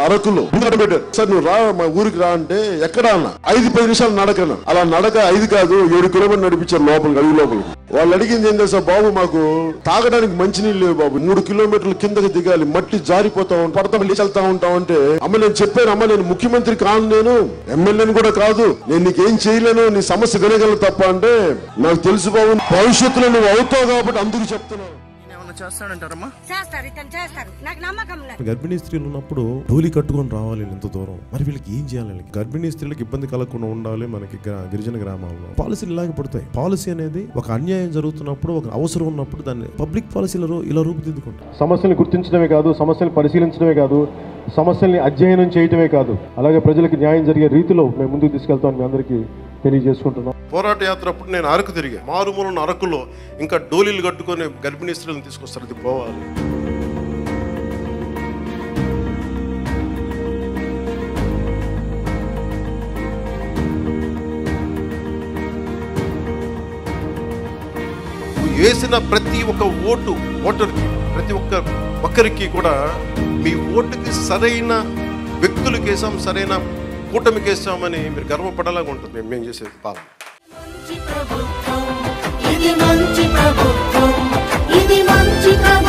అరకులో పెట్టారు. సార్ నువ్వు రా మా ఊరికి రా అంటే ఎక్కడ అన్న 5-10 నిమిషాలు నడకన్నా. అలా నడక 5 కాదు 7 కిలోమీటర్లు నడిపించారు లోపలికి, అడవి లోపలికి. వాళ్ళు అడిగింది ఏం తెలుసా బాబు, మాకు తాగడానికి మంచినీళ్ళు లేవు బాబు, 3 కిలోమీటర్లు కిందకి దిగాలి, మట్టి జారిపోతా పడతాం వెళ్తా ఉంటాం అంటే, అమ్మ నేను చెప్పాను అమ్మ నేను ముఖ్యమంత్రి కాను, నేను ఎమ్మెల్యేని కూడా కాదు, నేను నీకేం చేయలేను, నీ సమస్య వినగలను తప్ప అంటే, నాకు తెలుసు బాబు భవిష్యత్తులో నువ్వు అవుతావు కాబట్టి అందుకు చెప్తున్నావు. గర్భిణీ స్త్రీలు ఉన్నప్పుడు డోలి కట్టుకొని రావాలి ఎంత దూరం, మరి వీళ్ళకి ఏం చేయాలి? గర్భిణీ స్త్రీలకు ఇబ్బంది కలగకుండా ఉండాలి. మనకి గిరిజన గ్రామాల్లో పాలసీలు ఇలాగే పడతాయి. పాలసీ అనేది ఒక అన్యాయం జరుగుతున్నప్పుడు, ఒక అవసరం ఉన్నప్పుడు దాన్ని పబ్లిక్ పాలసీలు ఇలా రూపుదిద్దుకుంటారు. సమస్యలు గుర్తించడమే కాదు, సమస్యలు పరిశీలించడమే కాదు, సమస్యల్ని అధ్యయనం చేయటమే కాదు, అలాగే ప్రజలకు న్యాయం జరిగే రీతిలో మేము ముందుకు తీసుకెళ్తామని మీ అందరికీ తెలియజేసుకుంటున్నాం. పోరాట యాత్ర అప్పుడు నేను అరకు తిరిగా, మారుమూలన్న అరకులో ఇంకా డోలీలు కట్టుకొని గర్భిణీ స్త్రీలను తీసుకొస్తారు. అది పోవాలి. వేసిన ప్రతి ఒక్క ఓటర్కి, ప్రతి ఒక్కరికి కూడా మీ ఓటుకి సరైన వ్యక్తులకి వేసాం, సరైన కూటమికి వేసామని మీరు గర్వపడేలాగా ఉంటుంది మేము చేసేది పాలన. ఇది మంచి ప్రభుత్వం, ఇది మంచి ప్రభుత్వం.